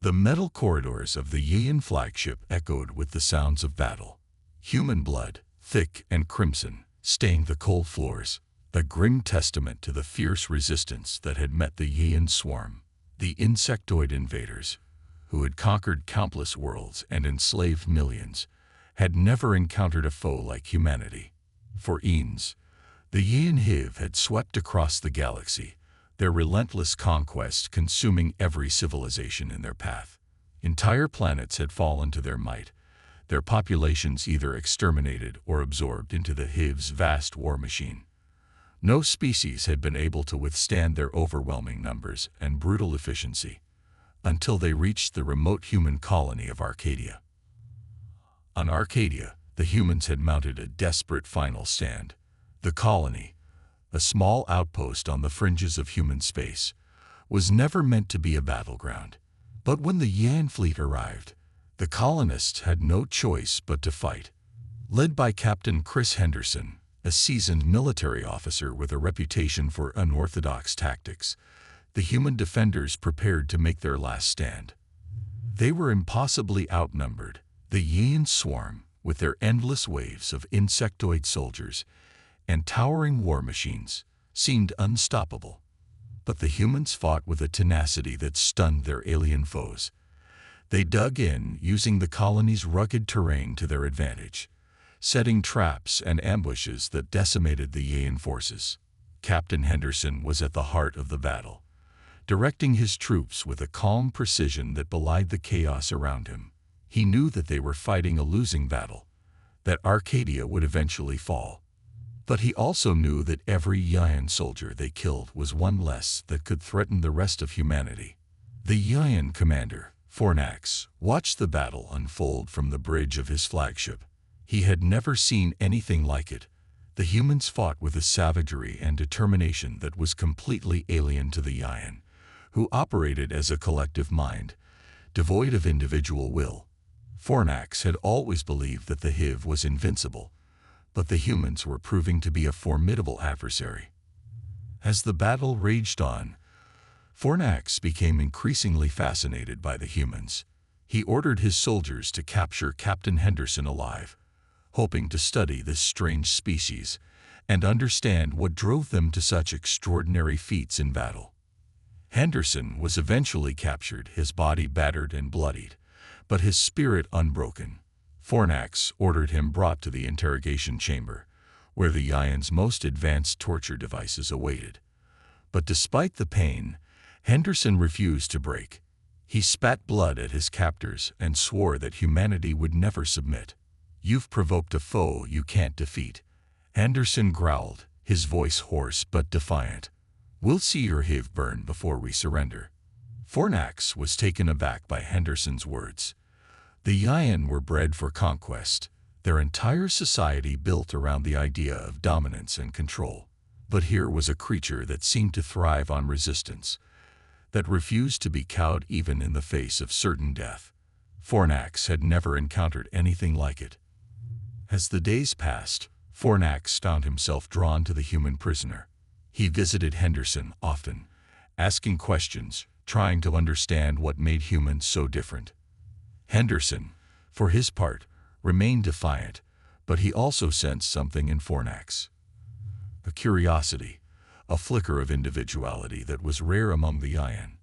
The metal corridors of the Yyan flagship echoed with the sounds of battle. Human blood, thick and crimson, stained the cold floors, a grim testament to the fierce resistance that had met the Yyan swarm. The insectoid invaders, who had conquered countless worlds and enslaved millions, had never encountered a foe like humanity. For eons, the Yyan Hive had swept across the galaxy, their relentless conquest consuming every civilization in their path. Entire planets had fallen to their might, their populations either exterminated or absorbed into the Hive's vast war machine. No species had been able to withstand their overwhelming numbers and brutal efficiency, until they reached the remote human colony of Arcadia. On Arcadia, the humans had mounted a desperate final stand. The colony, a small outpost on the fringes of human space, was never meant to be a battleground. But when the Yyan fleet arrived, the colonists had no choice but to fight. Led by Captain Chris Henderson, a seasoned military officer with a reputation for unorthodox tactics, the human defenders prepared to make their last stand. They were impossibly outnumbered. The Yyan swarm, with their endless waves of insectoid soldiers and towering war machines, seemed unstoppable. But the humans fought with a tenacity that stunned their alien foes. They dug in, using the colony's rugged terrain to their advantage, setting traps and ambushes that decimated the Yyan forces. Captain Henderson was at the heart of the battle, directing his troops with a calm precision that belied the chaos around him. He knew that they were fighting a losing battle, that Arcadia would eventually fall. But he also knew that every Yyan soldier they killed was one less that could threaten the rest of humanity. The Yyan commander, Fornax, watched the battle unfold from the bridge of his flagship. He had never seen anything like it. The humans fought with a savagery and determination that was completely alien to the Yyan, who operated as a collective mind, devoid of individual will. Fornax had always believed that the Hive was invincible, but the humans were proving to be a formidable adversary. As the battle raged on, Fornax became increasingly fascinated by the humans. He ordered his soldiers to capture Captain Henderson alive, hoping to study this strange species and understand what drove them to such extraordinary feats in battle. Henderson was eventually captured, his body battered and bloodied, but his spirit unbroken. Fornax ordered him brought to the interrogation chamber, where the Yyan's most advanced torture devices awaited. But despite the pain, Henderson refused to break. He spat blood at his captors and swore that humanity would never submit. "You've provoked a foe you can't defeat," Henderson growled, his voice hoarse but defiant. "We'll see your Hive burn before we surrender." Fornax was taken aback by Henderson's words. The Yyan were bred for conquest, their entire society built around the idea of dominance and control. But here was a creature that seemed to thrive on resistance, that refused to be cowed even in the face of certain death. Fornax had never encountered anything like it. As the days passed, Fornax found himself drawn to the human prisoner. He visited Henderson often, asking questions, trying to understand what made humans so different. Henderson, for his part, remained defiant, but he also sensed something in Fornax. A curiosity, a flicker of individuality that was rare among the Yyan.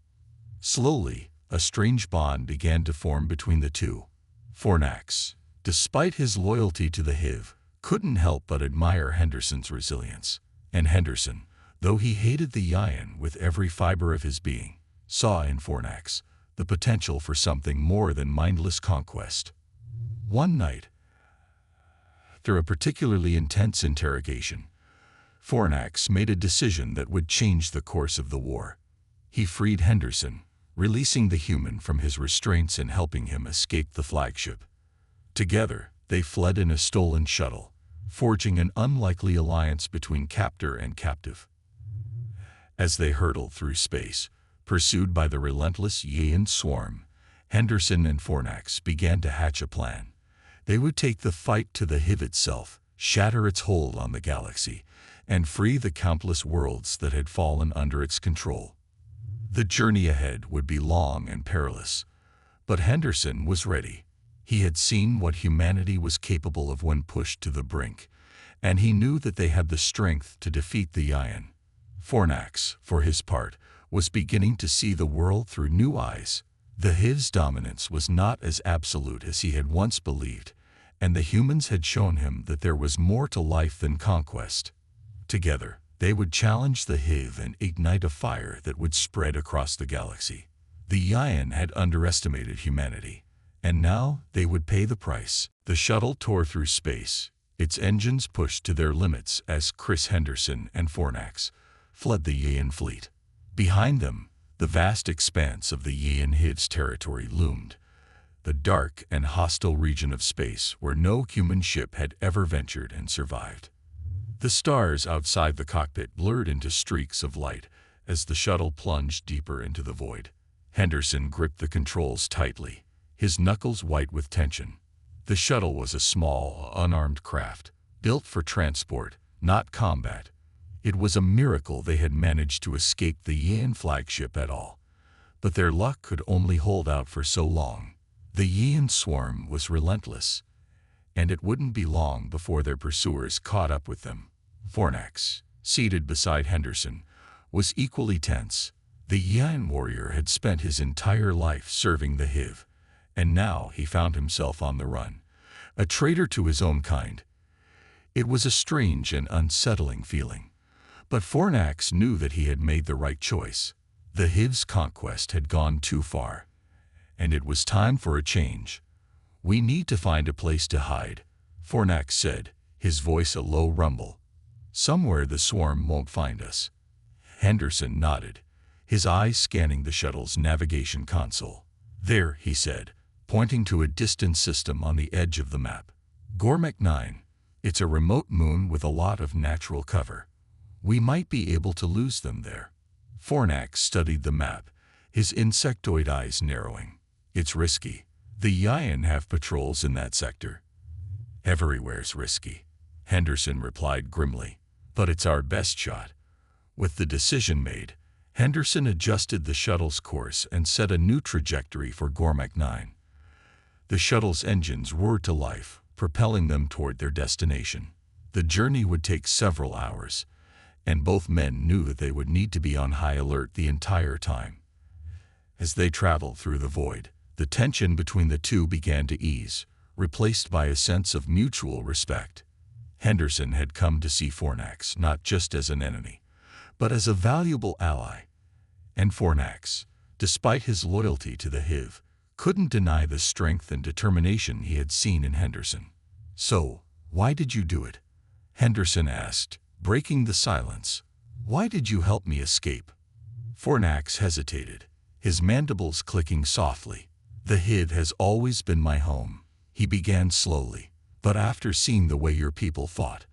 Slowly, a strange bond began to form between the two. Fornax, despite his loyalty to the Hive, couldn't help but admire Henderson's resilience. And Henderson, though he hated the Yyan with every fiber of his being, saw in Fornax the potential for something more than mindless conquest. One night, after a particularly intense interrogation, Fornax made a decision that would change the course of the war. He freed Henderson, releasing the human from his restraints and helping him escape the flagship. Together, they fled in a stolen shuttle, forging an unlikely alliance between captor and captive. As they hurtled through space, pursued by the relentless Yyan swarm, Henderson and Fornax began to hatch a plan. They would take the fight to the Hive itself, shatter its hold on the galaxy, and free the countless worlds that had fallen under its control. The journey ahead would be long and perilous, But Henderson was ready. He had seen what humanity was capable of when pushed to the brink, and he knew that they had the strength to defeat the Yyan. Fornax, for his part, was beginning to see the world through new eyes. The Hive's dominance was not as absolute as he had once believed, and the humans had shown him that there was more to life than conquest. Together, they would challenge the Hive and ignite a fire that would spread across the galaxy. The Yyan had underestimated humanity, and now they would pay the price. The shuttle tore through space, its engines pushed to their limits as Chris Henderson and Fornax fled the Yyan fleet. Behind them, the vast expanse of the Yyan Hive's territory loomed, the dark and hostile region of space where no human ship had ever ventured and survived. The stars outside the cockpit blurred into streaks of light as the shuttle plunged deeper into the void. Henderson gripped the controls tightly, his knuckles white with tension. The shuttle was a small, unarmed craft, built for transport, not combat. It was a miracle they had managed to escape the Yyan flagship at all. But their luck could only hold out for so long. The Yyan swarm was relentless, and it wouldn't be long before their pursuers caught up with them. Fornax, seated beside Henderson, was equally tense. The Yyan warrior had spent his entire life serving the Hive, and now he found himself on the run, a traitor to his own kind. It was a strange and unsettling feeling, but Fornax knew that he had made the right choice. The Hive's conquest had gone too far, and it was time for a change. "We need to find a place to hide," Fornax said, his voice a low rumble. "Somewhere the swarm won't find us." Henderson nodded, his eyes scanning the shuttle's navigation console. "There," he said, pointing to a distant system on the edge of the map. "Gormek 9. It's a remote moon with a lot of natural cover. We might be able to lose them there." Fornax studied the map, his insectoid eyes narrowing. "It's risky. The Yyan have patrols in that sector." "Everywhere's risky," Henderson replied grimly. "But it's our best shot." With the decision made, Henderson adjusted the shuttle's course and set a new trajectory for Gormek 9. The shuttle's engines roared to life, propelling them toward their destination. The journey would take several hours, and both men knew that they would need to be on high alert the entire time. As they traveled through the void, the tension between the two began to ease, replaced by a sense of mutual respect. Henderson had come to see Fornax not just as an enemy, but as a valuable ally. And Fornax, despite his loyalty to the Hive, couldn't deny the strength and determination he had seen in Henderson. "So, why did you do it?" Henderson asked, breaking the silence. "Why did you help me escape?" Fornax hesitated, his mandibles clicking softly. "The Hive has always been my home," he began slowly. "But after seeing the way your people fought,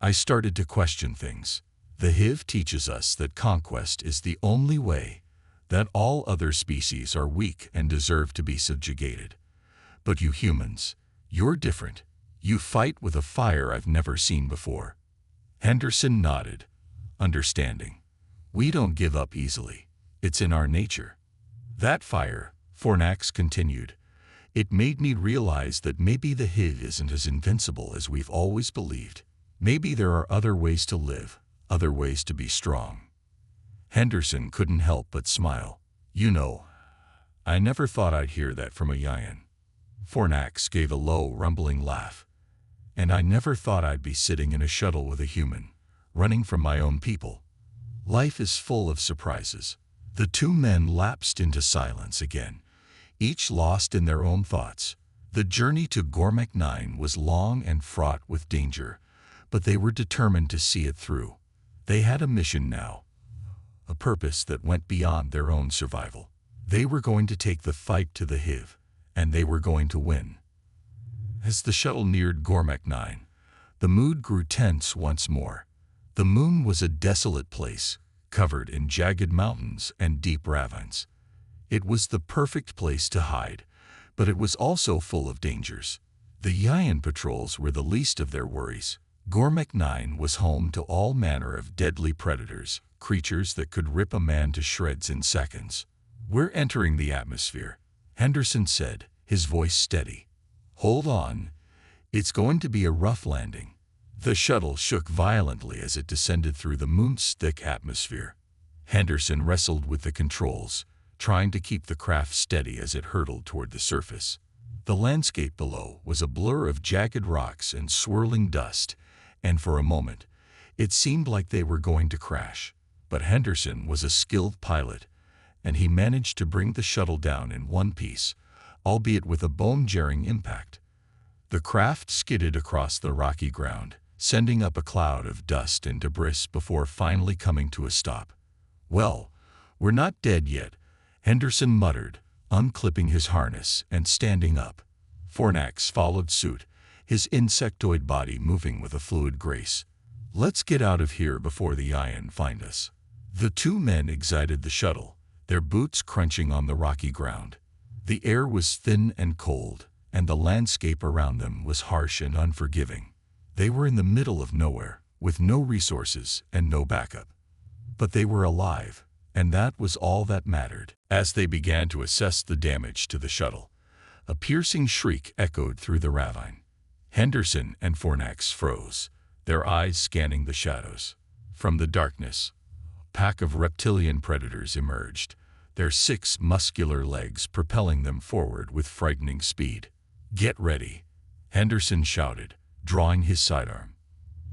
I started to question things. The Hive teaches us that conquest is the only way, that all other species are weak and deserve to be subjugated. But you humans, you're different. You fight with a fire I've never seen before." Henderson nodded, understanding. "We don't give up easily. It's in our nature." "That fire," Fornax continued, "it made me realize that maybe the Hive isn't as invincible as we've always believed. Maybe there are other ways to live, other ways to be strong." Henderson couldn't help but smile. "You know, I never thought I'd hear that from a Yyan." Fornax gave a low, rumbling laugh. "And I never thought I'd be sitting in a shuttle with a human, running from my own people. Life is full of surprises." The two men lapsed into silence again, each lost in their own thoughts. The journey to Gormek 9 was long and fraught with danger, but they were determined to see it through. They had a mission now, a purpose that went beyond their own survival. They were going to take the fight to the Hive, and they were going to win. As the shuttle neared Gormek 9, the mood grew tense once more. The moon was a desolate place, covered in jagged mountains and deep ravines. It was the perfect place to hide, but it was also full of dangers. The Yyan patrols were the least of their worries. Gormek 9 was home to all manner of deadly predators, creatures that could rip a man to shreds in seconds. "We're entering the atmosphere," Henderson said, his voice steady. "Hold on. It's going to be a rough landing." The shuttle shook violently as it descended through the moon's thick atmosphere. Henderson wrestled with the controls, trying to keep the craft steady as it hurtled toward the surface. The landscape below was a blur of jagged rocks and swirling dust, and for a moment, it seemed like they were going to crash. But Henderson was a skilled pilot, and he managed to bring the shuttle down in one piece, albeit with a bone-jarring impact. The craft skidded across the rocky ground, sending up a cloud of dust and debris before finally coming to a stop. "Well, we're not dead yet," Henderson muttered, unclipping his harness and standing up. Fornax followed suit, his insectoid body moving with a fluid grace. "Let's get out of here before the Yyan find us." The two men exited the shuttle, their boots crunching on the rocky ground. The air was thin and cold, and the landscape around them was harsh and unforgiving. They were in the middle of nowhere, with no resources and no backup. But they were alive, and that was all that mattered. As they began to assess the damage to the shuttle, a piercing shriek echoed through the ravine. Henderson and Fornax froze, their eyes scanning the shadows. From the darkness, a pack of reptilian predators emerged, their 6 muscular legs propelling them forward with frightening speed. "Get ready," Henderson shouted, drawing his sidearm.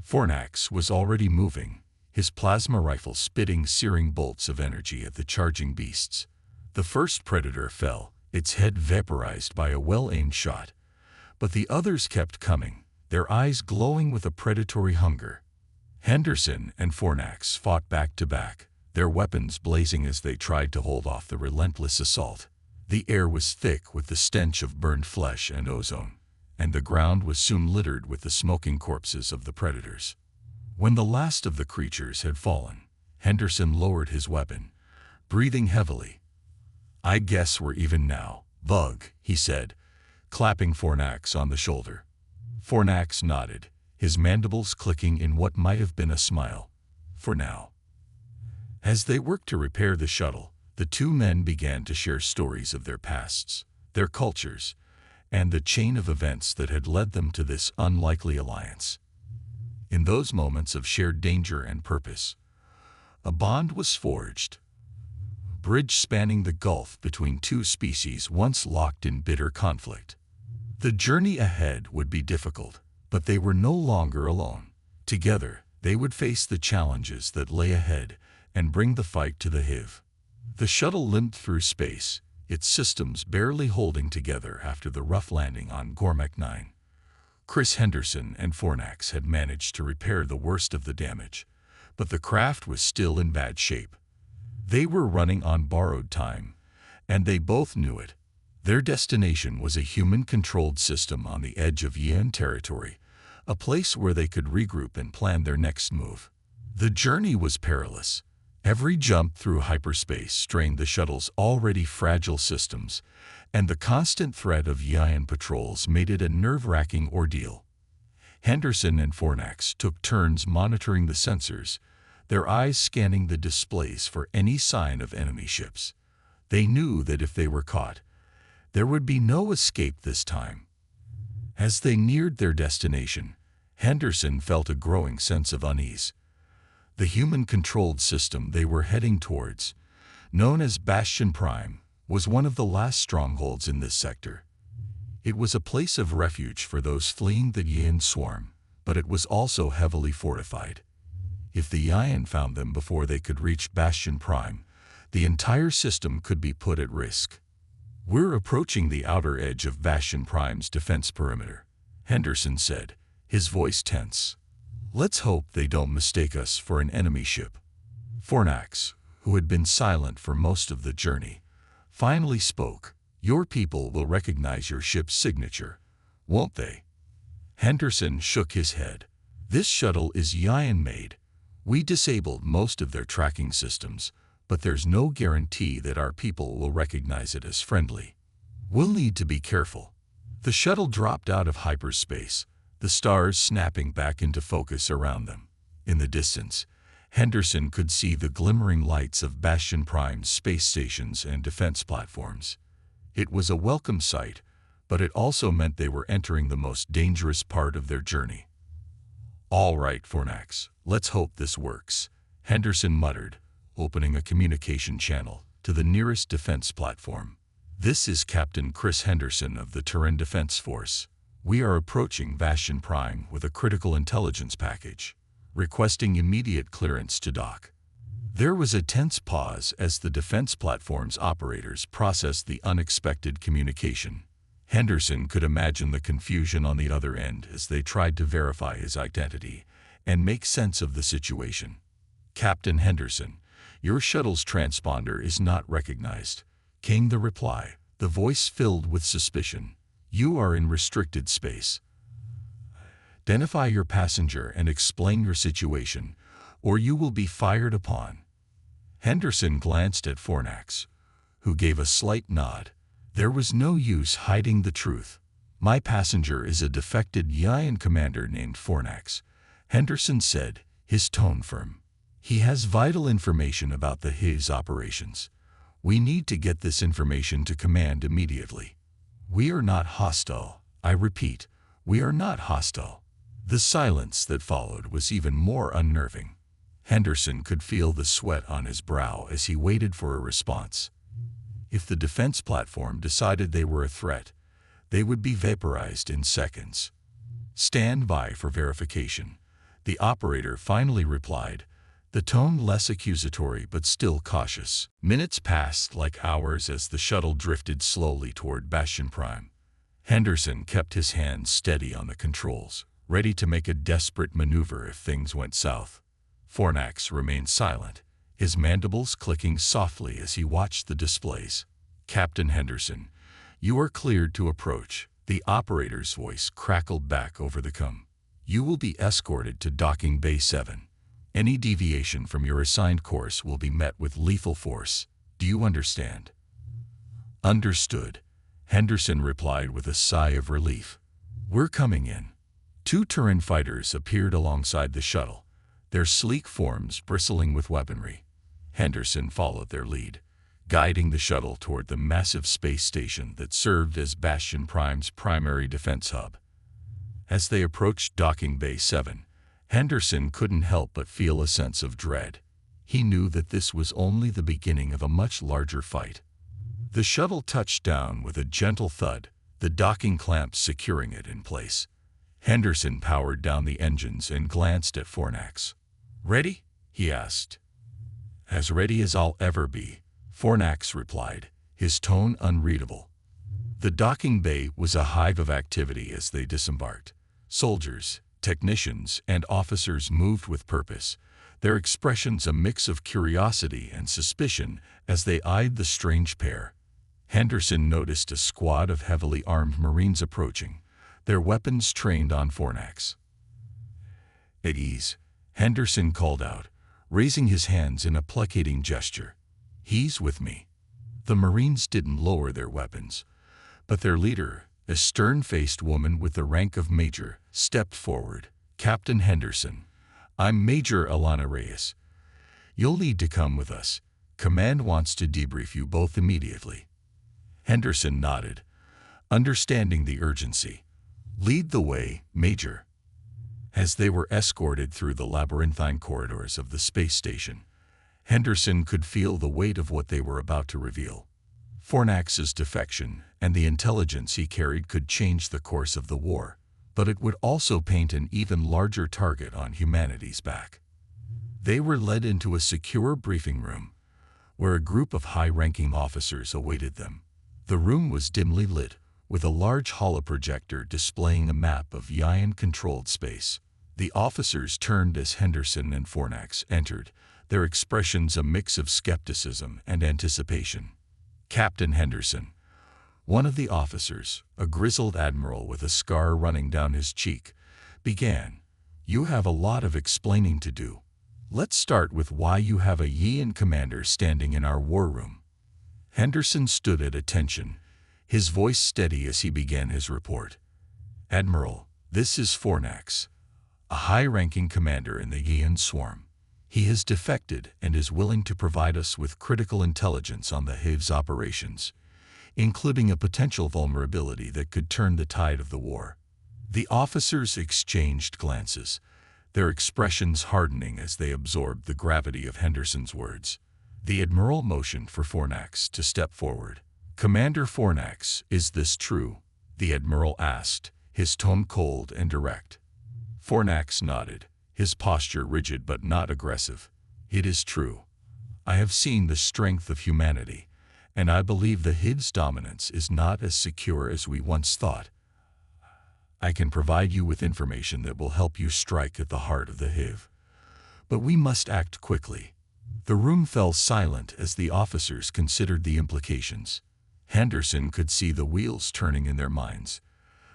Fornax was already moving, his plasma rifle spitting searing bolts of energy at the charging beasts. The first predator fell, its head vaporized by a well-aimed shot. But the others kept coming, their eyes glowing with a predatory hunger. Henderson and Fornax fought back to back, their weapons blazing as they tried to hold off the relentless assault. The air was thick with the stench of burned flesh and ozone, and the ground was soon littered with the smoking corpses of the predators. When the last of the creatures had fallen, Henderson lowered his weapon, breathing heavily. "I guess we're even now, Bug," he said, clapping Fornax on the shoulder. Fornax nodded, his mandibles clicking in what might have been a smile. "For now." As they worked to repair the shuttle, the two men began to share stories of their pasts, their cultures, and the chain of events that had led them to this unlikely alliance. In those moments of shared danger and purpose, a bond was forged, a bridge spanning the gulf between two species once locked in bitter conflict. The journey ahead would be difficult, but they were no longer alone. Together, they would face the challenges that lay ahead and bring the fight to the HFY. The shuttle limped through space, its systems barely holding together after the rough landing on Gormek 9. Chris Henderson and Fornax had managed to repair the worst of the damage, but the craft was still in bad shape. They were running on borrowed time, and they both knew it. Their destination was a human-controlled system on the edge of Yyan territory, a place where they could regroup and plan their next move. The journey was perilous. Every jump through hyperspace strained the shuttle's already fragile systems, and the constant threat of Yyan patrols made it a nerve-wracking ordeal. Henderson and Fornax took turns monitoring the sensors, their eyes scanning the displays for any sign of enemy ships. They knew that if they were caught, there would be no escape this time. As they neared their destination, Henderson felt a growing sense of unease. The human-controlled system they were heading towards, known as Bastion Prime, was one of the last strongholds in this sector. It was a place of refuge for those fleeing the Yyan swarm, but it was also heavily fortified. If the Yyan found them before they could reach Bastion Prime, the entire system could be put at risk. "We're approaching the outer edge of Bastion Prime's defense perimeter," Henderson said, his voice tense. "Let's hope they don't mistake us for an enemy ship." Fornax, who had been silent for most of the journey, finally spoke. "Your people will recognize your ship's signature, won't they?" Henderson shook his head. "This shuttle is Yyan-made. We disabled most of their tracking systems, but there's no guarantee that our people will recognize it as friendly. We'll need to be careful." The shuttle dropped out of hyperspace, the stars snapping back into focus around them. In the distance, Henderson could see the glimmering lights of Bastion Prime's space stations and defense platforms. It was a welcome sight, but it also meant they were entering the most dangerous part of their journey. "All right, Fornax, let's hope this works," Henderson muttered, opening a communication channel to the nearest defense platform. "This is Captain Chris Henderson of the Terran Defense Force. We are approaching Bastion Prime with a critical intelligence package, requesting immediate clearance to dock." There was a tense pause as the defense platform's operators processed the unexpected communication. Henderson could imagine the confusion on the other end as they tried to verify his identity and make sense of the situation. "Captain Henderson, your shuttle's transponder is not recognized," came the reply, the voice filled with suspicion. "You are in restricted space. Identify your passenger and explain your situation, or you will be fired upon." Henderson glanced at Fornax, who gave a slight nod. There was no use hiding the truth. "My passenger is a defected Yyan commander named Fornax," Henderson said, his tone firm. "He has vital information about the HFY's operations. We need to get this information to command immediately." "We are not hostile. I repeat, we are not hostile." The silence that followed was even more unnerving. Henderson could feel the sweat on his brow as he waited for a response. If the defense platform decided they were a threat, they would be vaporized in seconds. "Stand by for verification," the operator finally replied, the tone less accusatory but still cautious. Minutes passed like hours as the shuttle drifted slowly toward Bastion Prime. Henderson kept his hands steady on the controls, ready to make a desperate maneuver if things went south. Fornax remained silent, his mandibles clicking softly as he watched the displays. "Captain Henderson, you are cleared to approach," the operator's voice crackled back over the comm. "You will be escorted to Docking Bay 7. Any deviation from your assigned course will be met with lethal force. Do you understand?" "Understood," Henderson replied with a sigh of relief. "We're coming in." Two Terran fighters appeared alongside the shuttle, their sleek forms bristling with weaponry. Henderson followed their lead, guiding the shuttle toward the massive space station that served as Bastion Prime's primary defense hub. As they approached Docking Bay 7, Henderson couldn't help but feel a sense of dread. He knew that this was only the beginning of a much larger fight. The shuttle touched down with a gentle thud, the docking clamps securing it in place. Henderson powered down the engines and glanced at Fornax. "Ready?" he asked. "As ready as I'll ever be," Fornax replied, his tone unreadable. The docking bay was a hive of activity as they disembarked. Soldiers, technicians, and officers moved with purpose, their expressions a mix of curiosity and suspicion as they eyed the strange pair. Henderson noticed a squad of heavily armed Marines approaching, their weapons trained on Fornax. "At ease," Henderson called out, raising his hands in a placating gesture. "He's with me." The Marines didn't lower their weapons, but their leader, a stern-faced woman with the rank of major, stepped forward. "Captain Henderson, I'm Major Alana Reyes. You'll need to come with us. Command wants to debrief you both immediately." Henderson nodded, understanding the urgency. "Lead the way, Major." As they were escorted through the labyrinthine corridors of the space station, Henderson could feel the weight of what they were about to reveal. Fornax's defection and the intelligence he carried could change the course of the war, but it would also paint an even larger target on humanity's back. They were led into a secure briefing room, where a group of high-ranking officers awaited them. The room was dimly lit, with a large holoprojector displaying a map of Yyan-controlled space. The officers turned as Henderson and Fornax entered, their expressions a mix of skepticism and anticipation. "Captain Henderson," one of the officers, a grizzled admiral with a scar running down his cheek, began, "you have a lot of explaining to do. Let's start with why you have a Yyan commander standing in our war room." Henderson stood at attention, his voice steady as he began his report. "Admiral, this is Fornax, a high-ranking commander in the Yyan swarm. He has defected and is willing to provide us with critical intelligence on the HFY's operations. including a potential vulnerability that could turn the tide of the war. The officers exchanged glances, their expressions hardening as they absorbed the gravity of Henderson's words. The Admiral motioned for Fornax to step forward. "Commander Fornax, is this true?" the Admiral asked, his tone cold and direct. Fornax nodded, his posture rigid but not aggressive. "It is true. I have seen the strength of humanity, and I believe the Hiv's dominance is not as secure as we once thought. I can provide you with information that will help you strike at the heart of the Hiv. But we must act quickly." The room fell silent as the officers considered the implications. Henderson could see the wheels turning in their minds,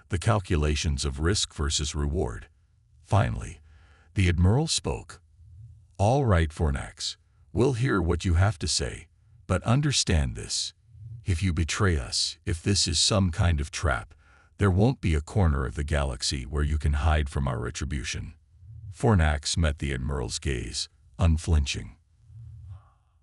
the calculations of risk versus reward. Finally, the Admiral spoke. "All right, Fornax, we'll hear what you have to say, but understand this. If you betray us, if this is some kind of trap, there won't be a corner of the galaxy where you can hide from our retribution." Fornax met the Admiral's gaze, unflinching.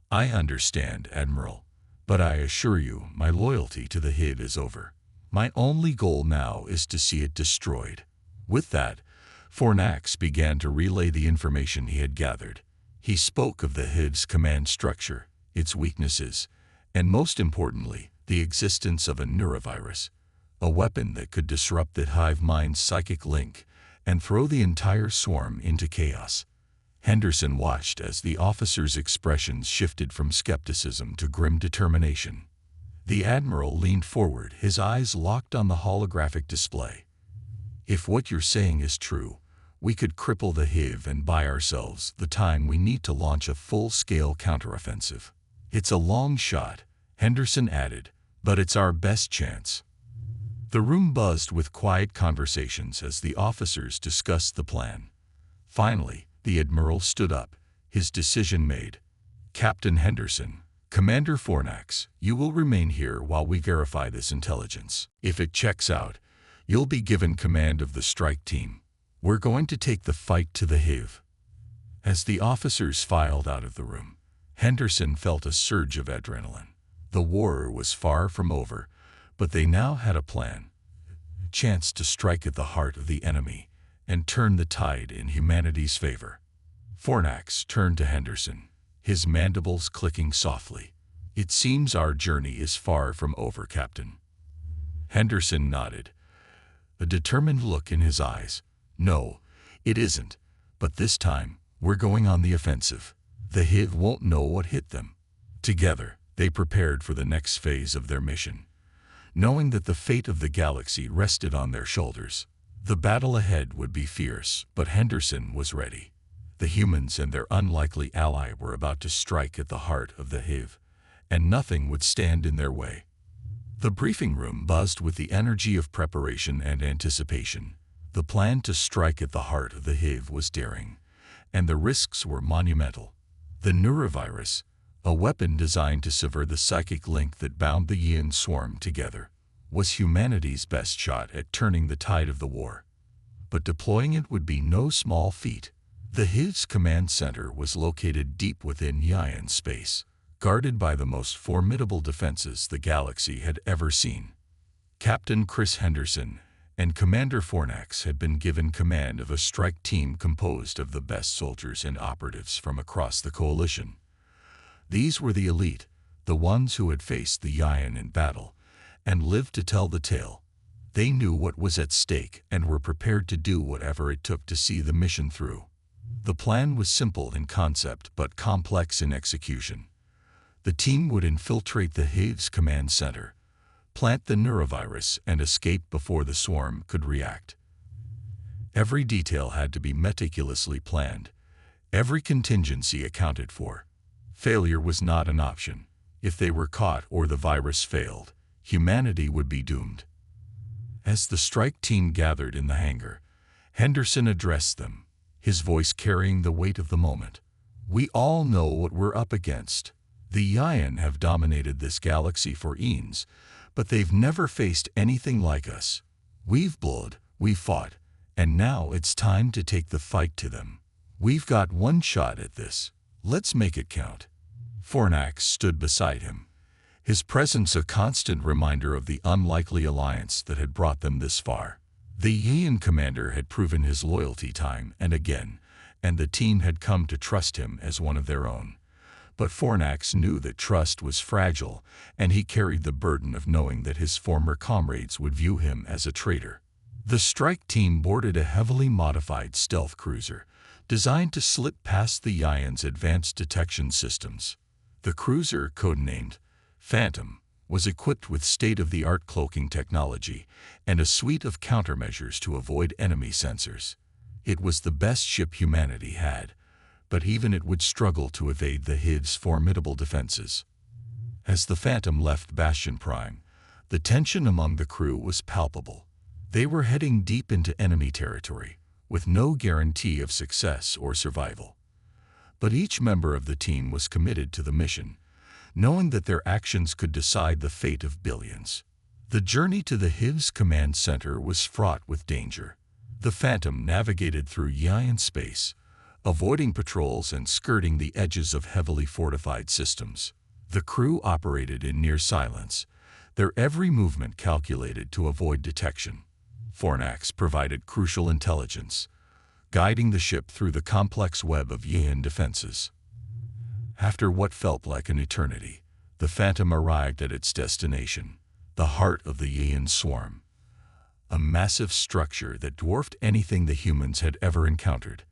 "I understand, Admiral, but I assure you my loyalty to the Hiv is over. My only goal now is to see it destroyed." With that, Fornax began to relay the information he had gathered. He spoke of the Hiv's command structure, its weaknesses, and most importantly, the existence of a neurovirus, a weapon that could disrupt the hive mind's psychic link and throw the entire swarm into chaos. Henderson watched as the officers' expressions shifted from skepticism to grim determination. The Admiral leaned forward, his eyes locked on the holographic display. "If what you're saying is true, we could cripple the Hiv and buy ourselves the time we need to launch a full-scale counteroffensive. It's a long shot," Henderson added, "but it's our best chance." The room buzzed with quiet conversations as the officers discussed the plan. Finally, the Admiral stood up, his decision made. "Captain Henderson, Commander Fornax, you will remain here while we verify this intelligence. If it checks out, you'll be given command of the strike team. We're going to take the fight to the Hiv." As the officers filed out of the room, Henderson felt a surge of adrenaline. The war was far from over, but they now had a plan, a chance to strike at the heart of the enemy and turn the tide in humanity's favor. Fornax turned to Henderson, his mandibles clicking softly. "It seems our journey is far from over, Captain." Henderson nodded, a determined look in his eyes. "No, it isn't, but this time, we're going on the offensive. The Hiv won't know what hit them." Together, they prepared for the next phase of their mission, knowing that the fate of the galaxy rested on their shoulders. The battle ahead would be fierce, but Henderson was ready. The humans and their unlikely ally were about to strike at the heart of the Hiv, and nothing would stand in their way. The briefing room buzzed with the energy of preparation and anticipation. The plan to strike at the heart of the Hiv was daring, and the risks were monumental. The neurovirus, a weapon designed to sever the psychic link that bound the Yyan swarm together, was humanity's best shot at turning the tide of the war. But deploying it would be no small feat. The Hiv's command center was located deep within Yyan space, guarded by the most formidable defenses the galaxy had ever seen. Captain Chris Henderson and Commander Fornax had been given command of a strike team composed of the best soldiers and operatives from across the coalition. These were the elite, the ones who had faced the Yyan in battle and lived to tell the tale. They knew what was at stake and were prepared to do whatever it took to see the mission through. The plan was simple in concept but complex in execution. The team would infiltrate the Hiv's command center, plant the neurovirus, and escape before the swarm could react. Every detail had to be meticulously planned, every contingency accounted for. Failure was not an option. If they were caught or the virus failed, humanity would be doomed. As the strike team gathered in the hangar, Henderson addressed them, his voice carrying the weight of the moment. "We all know what we're up against. The Yyan have dominated this galaxy for eons, but they've never faced anything like us. We've bled, we've fought, and now it's time to take the fight to them. We've got one shot at this. Let's make it count." Fornax stood beside him, his presence a constant reminder of the unlikely alliance that had brought them this far. The Yyan commander had proven his loyalty time and again, and the team had come to trust him as one of their own. But Fornax knew that trust was fragile, and he carried the burden of knowing that his former comrades would view him as a traitor. The strike team boarded a heavily modified stealth cruiser, designed to slip past the Yyan's advanced detection systems. The cruiser, codenamed Phantom, was equipped with state-of-the-art cloaking technology and a suite of countermeasures to avoid enemy sensors. It was the best ship humanity had, but even it would struggle to evade the Hive's formidable defenses. As the Phantom left Bastion Prime, the tension among the crew was palpable. They were heading deep into enemy territory, with no guarantee of success or survival. But each member of the team was committed to the mission, knowing that their actions could decide the fate of billions. The journey to the Hive's command center was fraught with danger. The Phantom navigated through Yyan space, avoiding patrols and skirting the edges of heavily fortified systems. The crew operated in near silence, their every movement calculated to avoid detection. Fornax provided crucial intelligence, guiding the ship through the complex web of Yyan defenses. After what felt like an eternity, the Phantom arrived at its destination, the heart of the Yyan swarm, a massive structure that dwarfed anything the humans had ever encountered.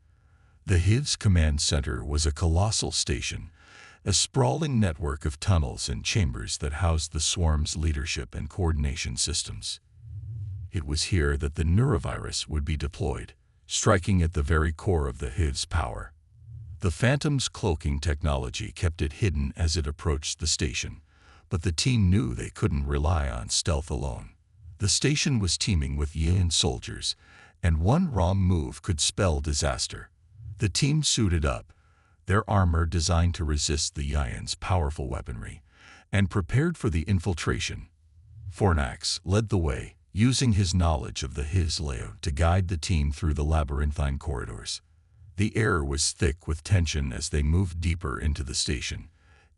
The Hive's command center was a colossal station, a sprawling network of tunnels and chambers that housed the swarm's leadership and coordination systems. It was here that the neurovirus would be deployed, striking at the very core of the Hive's power. The Phantom's cloaking technology kept it hidden as it approached the station, but the team knew they couldn't rely on stealth alone. The station was teeming with Yyan soldiers, and one wrong move could spell disaster. The team suited up, their armor designed to resist the Yyan's powerful weaponry, and prepared for the infiltration. Fornax led the way, using his knowledge of the Hive's layout to guide the team through the labyrinthine corridors. The air was thick with tension as they moved deeper into the station,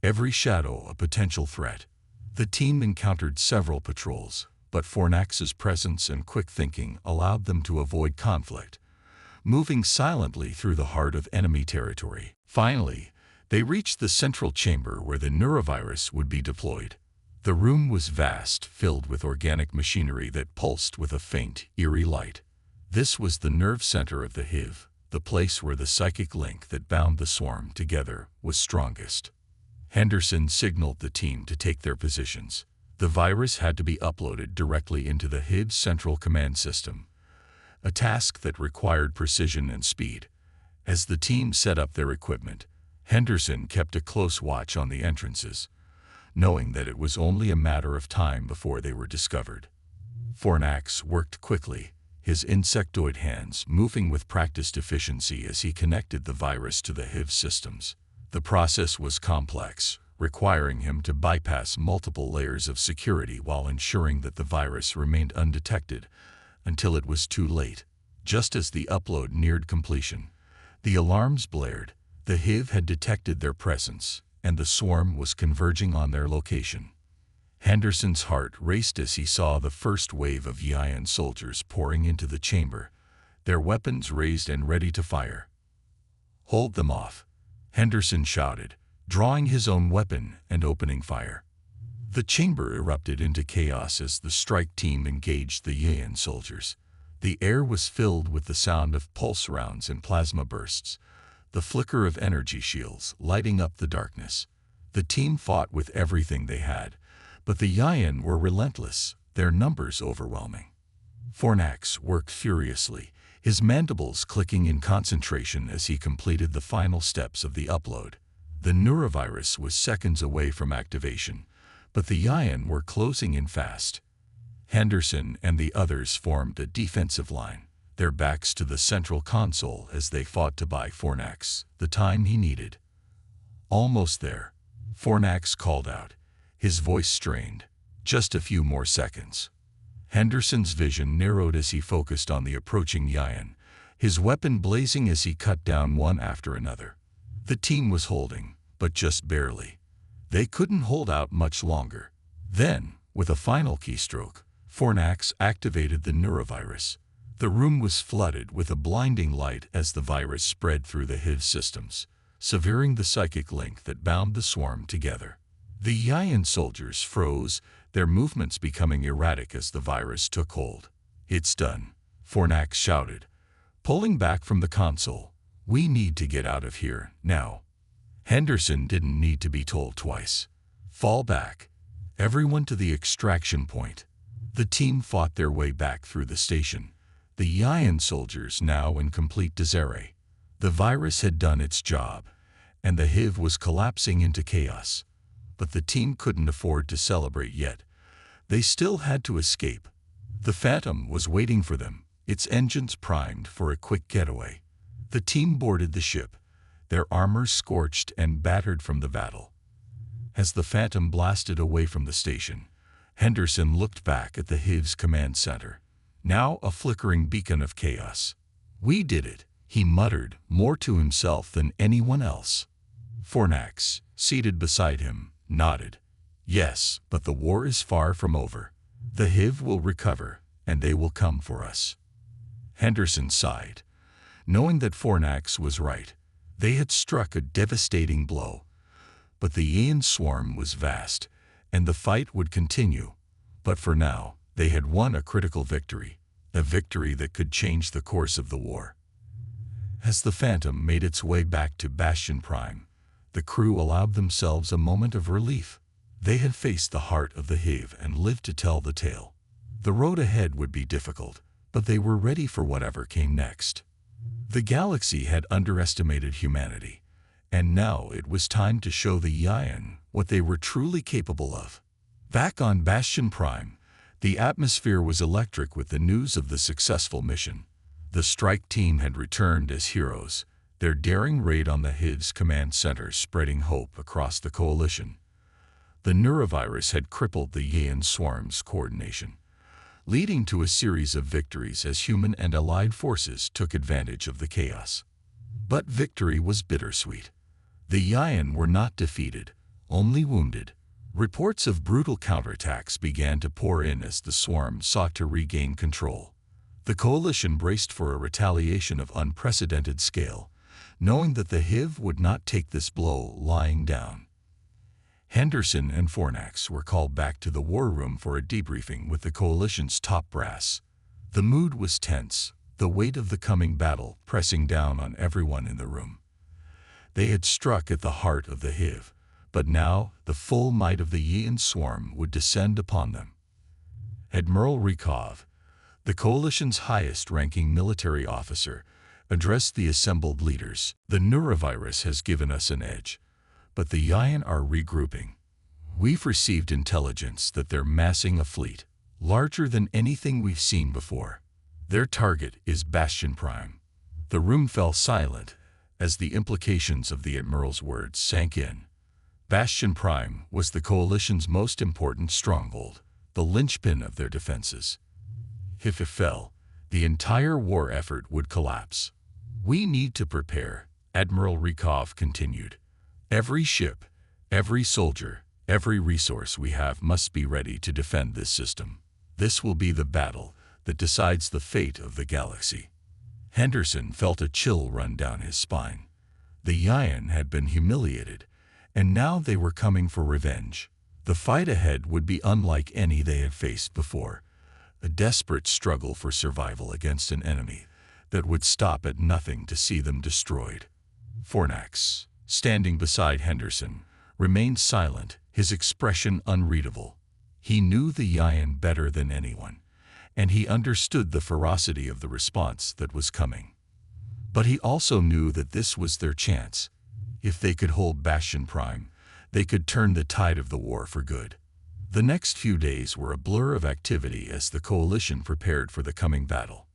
every shadow a potential threat. The team encountered several patrols, but Fornax's presence and quick thinking allowed them to avoid conflict, moving silently through the heart of enemy territory. Finally, they reached the central chamber where the neurovirus would be deployed. The room was vast, filled with organic machinery that pulsed with a faint, eerie light. This was the nerve center of the Hive, the place where the psychic link that bound the swarm together was strongest. Henderson signaled the team to take their positions. The virus had to be uploaded directly into the Hive's central command system, a task that required precision and speed. As the team set up their equipment, Henderson kept a close watch on the entrances, knowing that it was only a matter of time before they were discovered. Fornax worked quickly, his insectoid hands moving with practiced efficiency as he connected the virus to the Hive systems. The process was complex, requiring him to bypass multiple layers of security while ensuring that the virus remained undetected until it was too late. Just as the upload neared completion, the alarms blared. The Hive had detected their presence, and the swarm was converging on their location. Henderson's heart raced as he saw the first wave of Yyan soldiers pouring into the chamber, their weapons raised and ready to fire. "Hold them off," Henderson shouted, drawing his own weapon and opening fire. The chamber erupted into chaos as the strike team engaged the Yyan soldiers. The air was filled with the sound of pulse rounds and plasma bursts, the flicker of energy shields lighting up the darkness. The team fought with everything they had, but the Yyan were relentless, their numbers overwhelming. Fornax worked furiously, his mandibles clicking in concentration as he completed the final steps of the upload. The neurovirus was seconds away from activation, but the Yyan were closing in fast. Henderson and the others formed a defensive line, their backs to the central console as they fought to buy Fornax the time he needed. "Almost there," Fornax called out, his voice strained. "Just a few more seconds." Henderson's vision narrowed as he focused on the approaching Yyan, his weapon blazing as he cut down one after another. The team was holding, but just barely. They couldn't hold out much longer. Then, with a final keystroke, Fornax activated the neurovirus. The room was flooded with a blinding light as the virus spread through the Hive systems, severing the psychic link that bound the swarm together. The Yyan soldiers froze, their movements becoming erratic as the virus took hold. "It's done," Fornax shouted, pulling back from the console. "We need to get out of here, now." Henderson didn't need to be told twice. "Fall back. Everyone to the extraction point." The team fought their way back through the station, the Yyan soldiers now in complete disarray. The virus had done its job, and the Hive was collapsing into chaos. But the team couldn't afford to celebrate yet. They still had to escape. The Phantom was waiting for them, its engines primed for a quick getaway. The team boarded the ship, their armor scorched and battered from the battle. As the Phantom blasted away from the station, Henderson looked back at the Hive's command center, now a flickering beacon of chaos. "We did it," he muttered, more to himself than anyone else. Fornax, seated beside him, nodded. "Yes, but the war is far from over. The Hive will recover, and they will come for us." Henderson sighed, knowing that Fornax was right. They had struck a devastating blow. But the Yyan swarm was vast, and the fight would continue. But for now, they had won a critical victory, a victory that could change the course of the war. As the Phantom made its way back to Bastion Prime, the crew allowed themselves a moment of relief. They had faced the heart of the Hive and lived to tell the tale. The road ahead would be difficult, but they were ready for whatever came next. The galaxy had underestimated humanity, and now it was time to show the Yyan what they were truly capable of. Back on Bastion Prime, the atmosphere was electric with the news of the successful mission. The strike team had returned as heroes, their daring raid on the Hive's command center spreading hope across the coalition. The neurovirus had crippled the Yyan swarm's coordination, leading to a series of victories as human and allied forces took advantage of the chaos. But victory was bittersweet. The Yyan were not defeated, only wounded. Reports of brutal counterattacks began to pour in as the swarm sought to regain control. The coalition braced for a retaliation of unprecedented scale, knowing that the Hive would not take this blow lying down. Henderson and Fornax were called back to the war room for a debriefing with the coalition's top brass. The mood was tense, the weight of the coming battle pressing down on everyone in the room. They had struck at the heart of the Hive, but now the full might of the Yyan swarm would descend upon them. Admiral Rykov, the coalition's highest-ranking military officer, addressed the assembled leaders. "The neurovirus has given us an edge, but the Yyan are regrouping. We've received intelligence that they're massing a fleet, larger than anything we've seen before. Their target is Bastion Prime." The room fell silent as the implications of the Admiral's words sank in. Bastion Prime was the coalition's most important stronghold, the linchpin of their defenses. If it fell, the entire war effort would collapse. "We need to prepare," Admiral Rykov continued. "Every ship, every soldier, every resource we have must be ready to defend this system. This will be the battle that decides the fate of the galaxy." Henderson felt a chill run down his spine. The Yyan had been humiliated, and now they were coming for revenge. The fight ahead would be unlike any they had faced before, a desperate struggle for survival against an enemy that would stop at nothing to see them destroyed. Fornax, standing beside Henderson, remained silent, his expression unreadable. He knew the Yyan better than anyone, and he understood the ferocity of the response that was coming. But he also knew that this was their chance. If they could hold Bastion Prime, they could turn the tide of the war for good. The next few days were a blur of activity as the coalition prepared for the coming battle.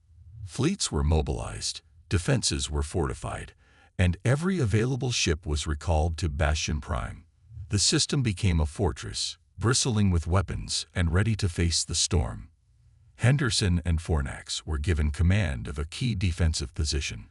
Fleets were mobilized, defenses were fortified, and every available ship was recalled to Bastion Prime. The system became a fortress, bristling with weapons and ready to face the storm. Henderson and Fornax were given command of a key defensive position,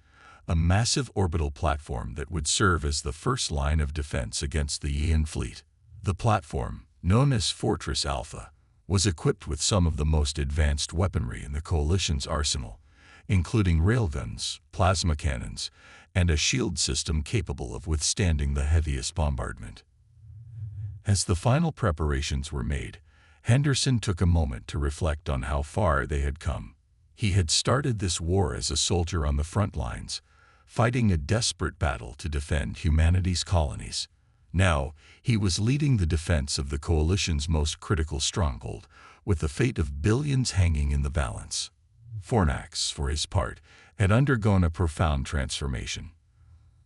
a massive orbital platform that would serve as the first line of defense against the Yyan fleet. The platform, known as Fortress Alpha, was equipped with some of the most advanced weaponry in the Coalition's arsenal, including railguns, plasma cannons, and a shield system capable of withstanding the heaviest bombardment. As the final preparations were made, Henderson took a moment to reflect on how far they had come. He had started this war as a soldier on the front lines, fighting a desperate battle to defend humanity's colonies. Now, he was leading the defense of the Coalition's most critical stronghold, with the fate of billions hanging in the balance. Fornax, for his part, had undergone a profound transformation.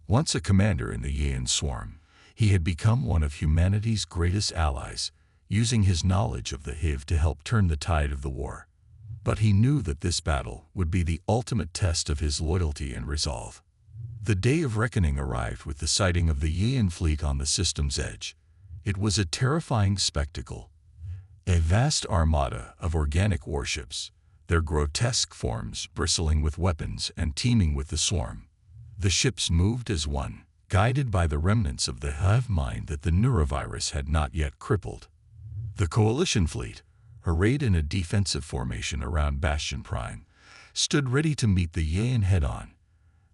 Once a commander in the Yyan swarm, he had become one of humanity's greatest allies, using his knowledge of the Hive to help turn the tide of the war. But he knew that this battle would be the ultimate test of his loyalty and resolve. The day of reckoning arrived with the sighting of the Yyan fleet on the system's edge. It was a terrifying spectacle. A vast armada of organic warships, their grotesque forms bristling with weapons and teeming with the swarm. The ships moved as one, guided by the remnants of the hive mind that the neurovirus had not yet crippled. The Coalition fleet, arrayed in a defensive formation around Bastion Prime, stood ready to meet the Yyan head-on.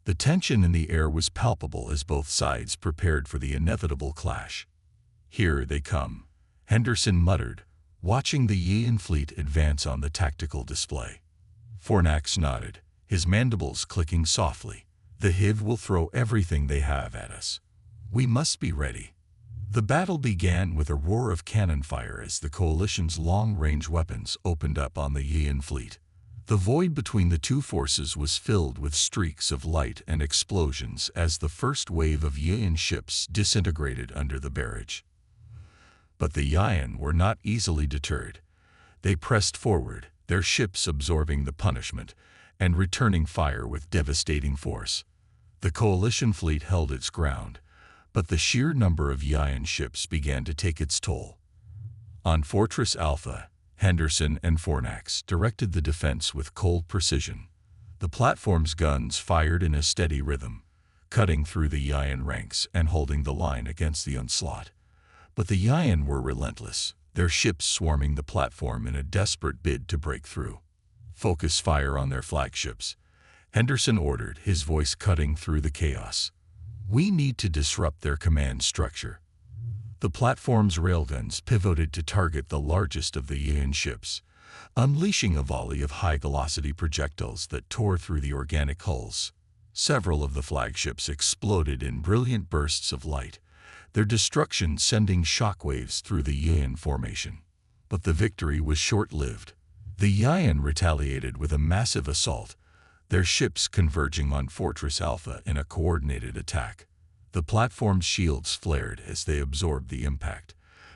The tension in the air was palpable as both sides prepared for the inevitable clash. "Here they come," Henderson muttered, watching the Yyan fleet advance on the tactical display. Fornax nodded, his mandibles clicking softly. "The Hive will throw everything they have at us. We must be ready." The battle began with a roar of cannon fire as the Coalition's long-range weapons opened up on the Yyan fleet. The void between the two forces was filled with streaks of light and explosions as the first wave of Yyan ships disintegrated under the barrage. But the Yyan were not easily deterred. They pressed forward, their ships absorbing the punishment and returning fire with devastating force. The Coalition fleet held its ground, but the sheer number of Yyan ships began to take its toll. On Fortress Alpha, Henderson and Fornax directed the defense with cold precision. The platform's guns fired in a steady rhythm, cutting through the Yyan ranks and holding the line against the onslaught. But the Yyan were relentless, their ships swarming the platform in a desperate bid to break through. "Focus fire on their flagships," Henderson ordered, his voice cutting through the chaos. "We need to disrupt their command structure." The platform's railguns pivoted to target the largest of the Yyan ships, unleashing a volley of high-velocity projectiles that tore through the organic hulls. Several of the flagships exploded in brilliant bursts of light, their destruction sending shockwaves through the Yyan formation. But the victory was short-lived. The Yyan retaliated with a massive assault, their ships converging on Fortress Alpha in a coordinated attack. The platform's shields flared as they absorbed the impact,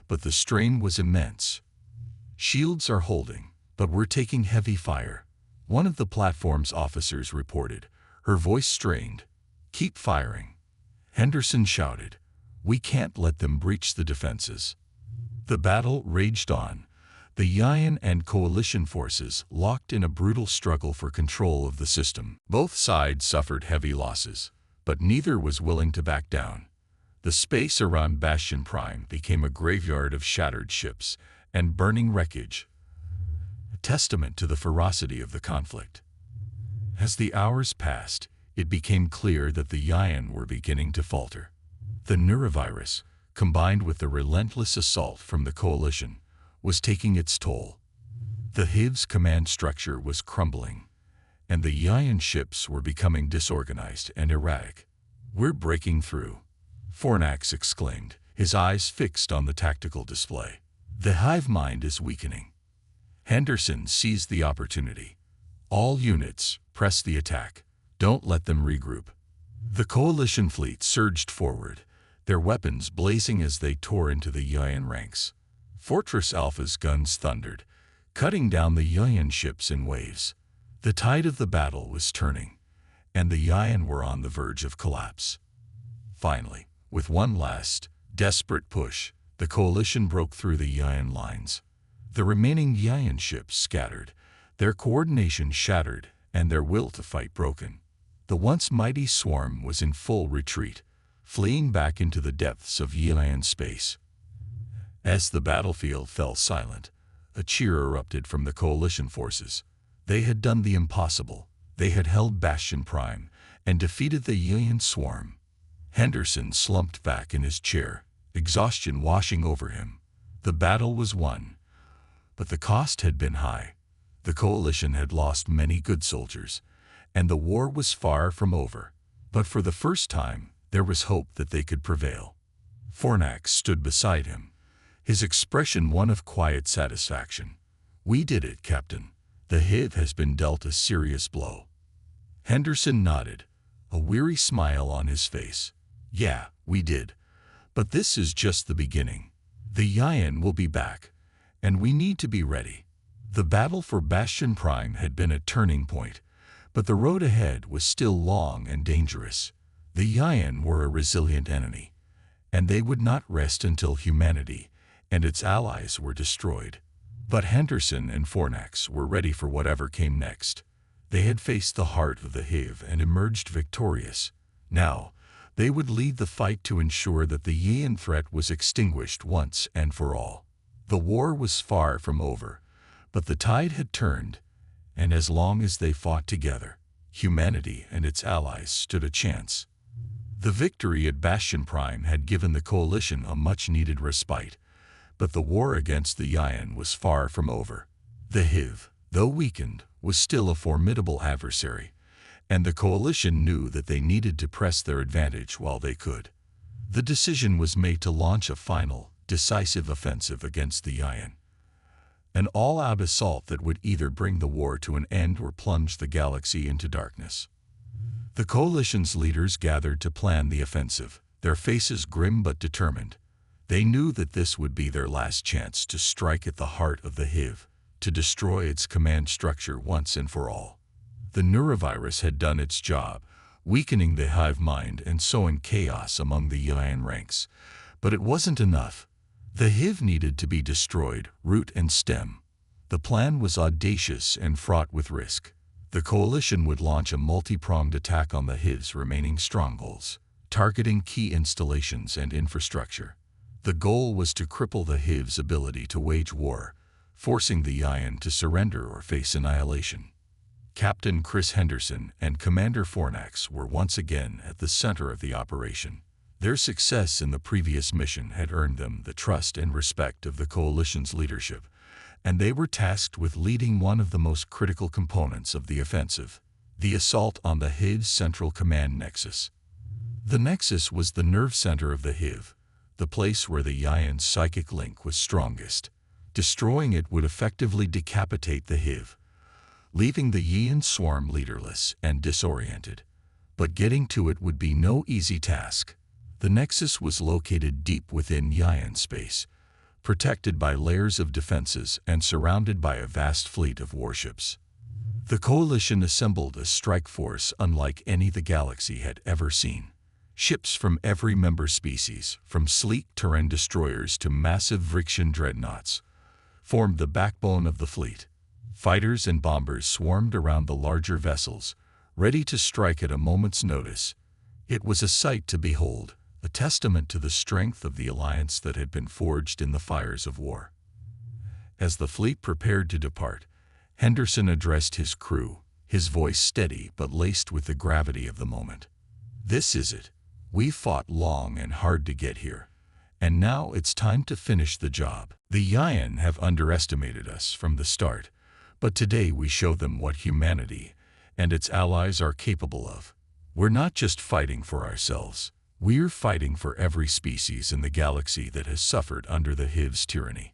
but the strain was immense. "Shields are holding, but we're taking heavy fire," one of the platform's officers reported, her voice strained. "Keep firing," Henderson shouted. "We can't let them breach the defenses." The battle raged on, the Yyan and Coalition forces locked in a brutal struggle for control of the system. Both sides suffered heavy losses, but neither was willing to back down. The space around Bastion Prime became a graveyard of shattered ships and burning wreckage, a testament to the ferocity of the conflict. As the hours passed, it became clear that the Yyan were beginning to falter. The neurovirus, combined with the relentless assault from the Coalition, was taking its toll. The Hive's command structure was crumbling, and the Yyan ships were becoming disorganized and erratic. "We're breaking through," Fornax exclaimed, his eyes fixed on the tactical display. "The hive mind is weakening." Henderson seized the opportunity. "All units, press the attack. Don't let them regroup." The Coalition fleet surged forward, their weapons blazing as they tore into the Yyan ranks. Fortress Alpha's guns thundered, cutting down the Yyan ships in waves. The tide of the battle was turning, and the Yyan were on the verge of collapse. Finally, with one last, desperate push, the Coalition broke through the Yyan lines. The remaining Yyan ships scattered, their coordination shattered, and their will to fight broken. The once mighty swarm was in full retreat, fleeing back into the depths of Yyan space. As the battlefield fell silent, a cheer erupted from the coalition forces. They had done the impossible. They had held Bastion Prime and defeated the Yyan swarm. Henderson slumped back in his chair, exhaustion washing over him. The battle was won, but the cost had been high. The coalition had lost many good soldiers, and the war was far from over. But for the first time, there was hope that they could prevail. Fornax stood beside him, his expression one of quiet satisfaction. "We did it, Captain. The Hive has been dealt a serious blow." Henderson nodded, a weary smile on his face. "Yeah, we did. But this is just the beginning. The Yyan will be back, and we need to be ready." The battle for Bastion Prime had been a turning point, but the road ahead was still long and dangerous. The Yyan were a resilient enemy, and they would not rest until humanity and its allies were destroyed. But Henderson and Fornax were ready for whatever came next. They had faced the heart of the Hive and emerged victorious. Now, they would lead the fight to ensure that the Yyan threat was extinguished once and for all. The war was far from over, but the tide had turned, and as long as they fought together, humanity and its allies stood a chance. The victory at Bastion Prime had given the coalition a much-needed respite, but the war against the Yyan was far from over. The Hive, though weakened, was still a formidable adversary, and the coalition knew that they needed to press their advantage while they could. The decision was made to launch a final, decisive offensive against the Yyan. An all-out assault that would either bring the war to an end or plunge the galaxy into darkness. The coalition's leaders gathered to plan the offensive, their faces grim but determined. They knew that this would be their last chance to strike at the heart of the Hive, to destroy its command structure once and for all. The neurovirus had done its job, weakening the hive mind and sowing chaos among the Yyan ranks. But it wasn't enough. The Hive needed to be destroyed, root and stem. The plan was audacious and fraught with risk. The coalition would launch a multi-pronged attack on the Hive's remaining strongholds, targeting key installations and infrastructure. The goal was to cripple the Hive's ability to wage war, forcing the Yyan to surrender or face annihilation. Captain Chris Henderson and Commander Fornax were once again at the center of the operation. Their success in the previous mission had earned them the trust and respect of the coalition's leadership, and they were tasked with leading one of the most critical components of the offensive, the assault on the Hive's central command nexus. The nexus was the nerve center of the Hive, the place where the Yyan's psychic link was strongest. Destroying it would effectively decapitate the Hive, leaving the Yyan swarm leaderless and disoriented. But getting to it would be no easy task. The nexus was located deep within Yyan space, protected by layers of defenses and surrounded by a vast fleet of warships. The coalition assembled a strike force unlike any the galaxy had ever seen. Ships from every member species, from sleek Terran destroyers to massive Vrixian dreadnoughts, formed the backbone of the fleet. Fighters and bombers swarmed around the larger vessels, ready to strike at a moment's notice. It was a sight to behold, a testament to the strength of the alliance that had been forged in the fires of war. As the fleet prepared to depart, Henderson addressed his crew, his voice steady but laced with the gravity of the moment. "This is it. We fought long and hard to get here, and now it's time to finish the job. The Yyan have underestimated us from the start, but today we show them what humanity and its allies are capable of. We're not just fighting for ourselves. We're fighting for every species in the galaxy that has suffered under the Hive's tyranny.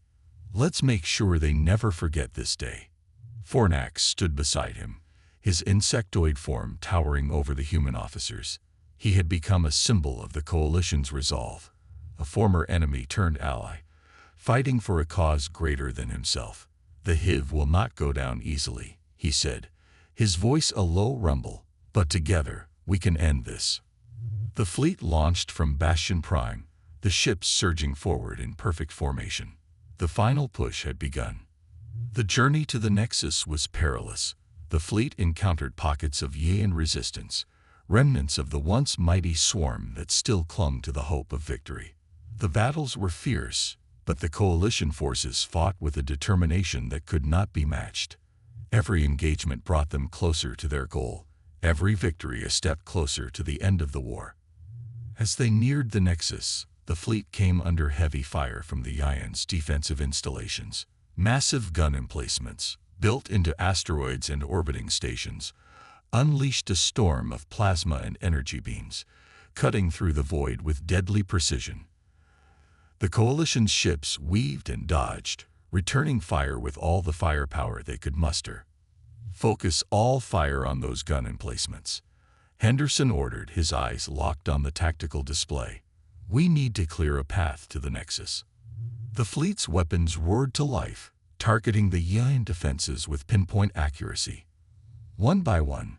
Let's make sure they never forget this day." Fornax stood beside him, his insectoid form towering over the human officers. He had become a symbol of the coalition's resolve, a former enemy turned ally, fighting for a cause greater than himself. "The Hive will not go down easily," he said, his voice a low rumble, "but together we can end this." The fleet launched from Bastion Prime, the ships surging forward in perfect formation. The final push had begun. The journey to the Nexus was perilous. The fleet encountered pockets of Yyan resistance, remnants of the once mighty swarm that still clung to the hope of victory. The battles were fierce, But the coalition forces fought with a determination that could not be matched. Every engagement brought them closer to their goal, every victory a step closer to the end of the war. As they neared the nexus, the fleet came under heavy fire from the Yyan's defensive installations. Massive gun emplacements, built into asteroids and orbiting stations, unleashed a storm of plasma and energy beams, cutting through the void with deadly precision. The coalition's ships weaved and dodged, returning fire with all the firepower they could muster. "Focus all fire on those gun emplacements," Henderson ordered, his eyes locked on the tactical display. "We need to clear a path to the nexus." The fleet's weapons roared to life, targeting the Yyan defenses with pinpoint accuracy. One by one,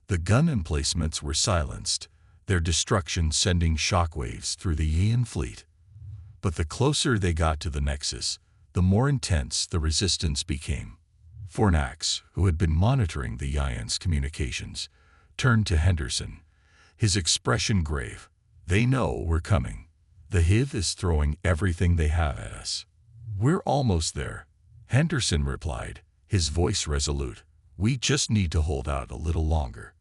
the gun emplacements were silenced, their destruction sending shockwaves through the Yyan fleet. But the closer they got to the nexus, the more intense the resistance became. Fornax, who had been monitoring the Yyan's communications, turned to Henderson, his expression grave. "They know we're coming. The Hive is throwing everything they have at us." "We're almost there," Henderson replied, his voice resolute. "We just need to hold out a little longer."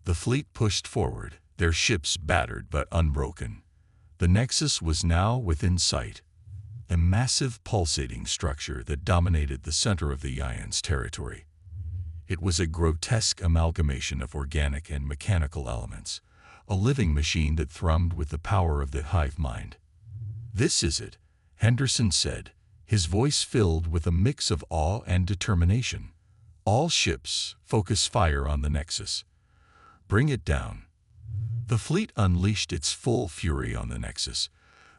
The fleet pushed forward, their ships battered but unbroken. The nexus was now within sight, a massive pulsating structure that dominated the center of the Yyan's territory. It was a grotesque amalgamation of organic and mechanical elements, a living machine that thrummed with the power of the hive mind. "This is it," Henderson said, his voice filled with a mix of awe and determination. "All ships, focus fire on the nexus. Bring it down." The fleet unleashed its full fury on the nexus,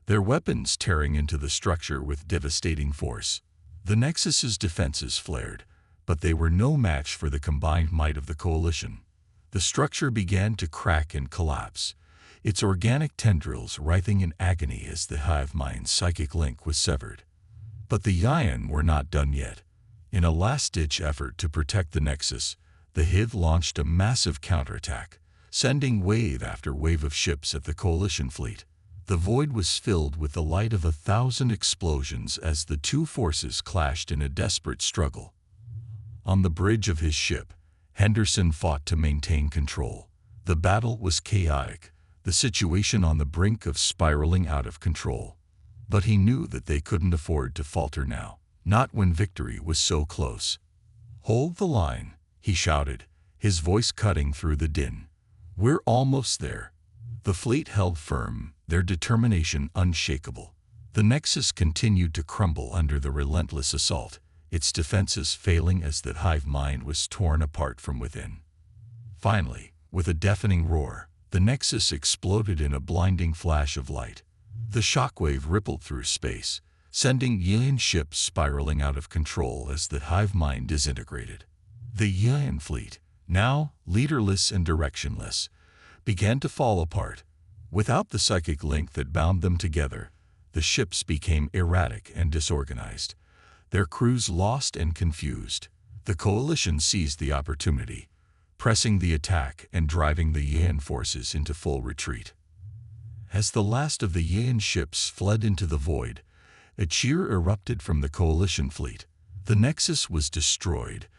their weapons tearing into the structure with devastating force. The nexus's defenses flared, but they were no match for the combined might of the coalition. The structure began to crack and collapse, its organic tendrils writhing in agony as the hive mind's psychic link was severed. But the Yyan were not done yet. In a last-ditch effort to protect the nexus, the Hive launched a massive counterattack, sending wave after wave of ships at the coalition fleet. The void was filled with the light of 1,000 explosions as the two forces clashed in a desperate struggle. On the bridge of his ship, Henderson fought to maintain control. The battle was chaotic, the situation on the brink of spiraling out of control. But he knew that they couldn't afford to falter now, not when victory was so close. "Hold the line," he shouted, his voice cutting through the din. "We're almost there." The fleet held firm, their determination unshakable. The nexus continued to crumble under the relentless assault, its defenses failing as the hive mind was torn apart from within. Finally, with a deafening roar, the nexus exploded in a blinding flash of light. The shockwave rippled through space, sending Yyan ships spiraling out of control as the hive mind disintegrated. The Yyan fleet, now leaderless and directionless, began to fall apart. Without the psychic link that bound them together, the ships became erratic and disorganized, their crews lost and confused. The coalition seized the opportunity, pressing the attack and driving the Yyan forces into full retreat. As the last of the Yyan ships fled into the void, a cheer erupted from the coalition fleet. The nexus was destroyed,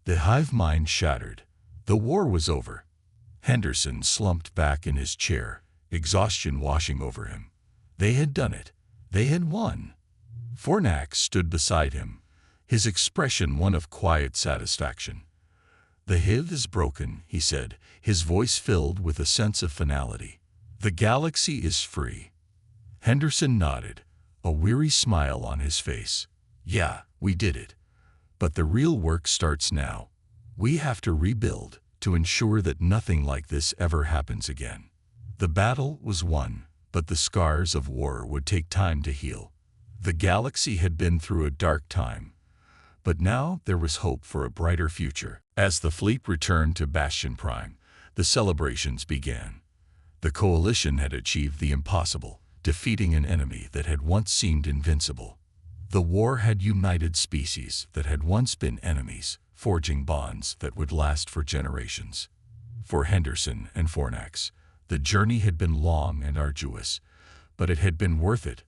the hive mind shattered. The war was over. Henderson slumped back in his chair, exhaustion washing over him. They had done it. They had won. Fornax stood beside him, his expression one of quiet satisfaction. "The Hive is broken," he said, his voice filled with a sense of finality. "The galaxy is free." Henderson nodded, a weary smile on his face. "Yeah, we did it. But the real work starts now. We have to rebuild, to ensure that nothing like this ever happens again." The battle was won, but the scars of war would take time to heal. The galaxy had been through a dark time, but now there was hope for a brighter future. As the fleet returned to Bastion Prime, the celebrations began. The coalition had achieved the impossible, defeating an enemy that had once seemed invincible. The war had united species that had once been enemies, forging bonds that would last for generations. For Henderson and Fornax, the journey had been long and arduous, but it had been worth it.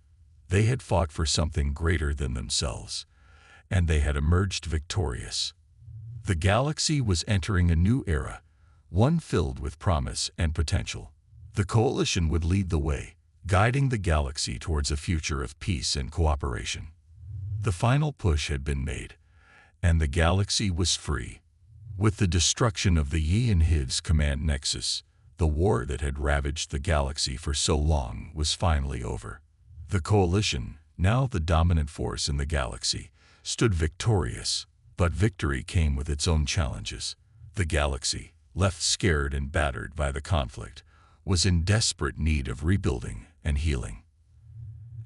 They had fought for something greater than themselves, and they had emerged victorious. The galaxy was entering a new era, one filled with promise and potential. The Coalition would lead the way, guiding the galaxy towards a future of peace and cooperation. The final push had been made, and the galaxy was free. With the destruction of the Yyan Hive's command nexus, the war that had ravaged the galaxy for so long was finally over. The Coalition, now the dominant force in the galaxy, stood victorious, but victory came with its own challenges. The galaxy, left scared and battered by the conflict, was in desperate need of rebuilding and healing.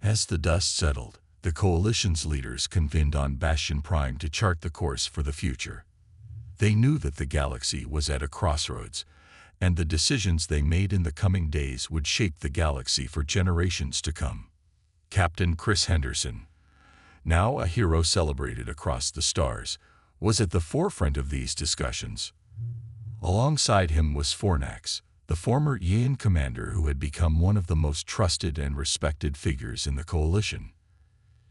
As the dust settled, the Coalition's leaders convened on Bastion Prime to chart the course for the future. They knew that the galaxy was at a crossroads, and the decisions they made in the coming days would shape the galaxy for generations to come. Captain Chris Henderson, now a hero celebrated across the stars, was at the forefront of these discussions. Alongside him was Fornax, the former Yyan commander who had become one of the most trusted and respected figures in the Coalition.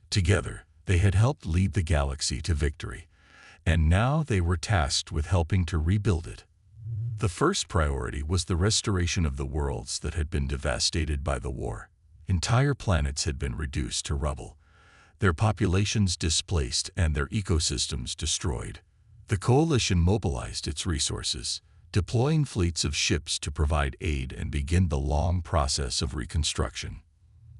Together, they had helped lead the galaxy to victory, and now they were tasked with helping to rebuild it. The first priority was the restoration of the worlds that had been devastated by the war. Entire planets had been reduced to rubble, their populations displaced and their ecosystems destroyed. The Coalition mobilized its resources, deploying fleets of ships to provide aid and begin the long process of reconstruction.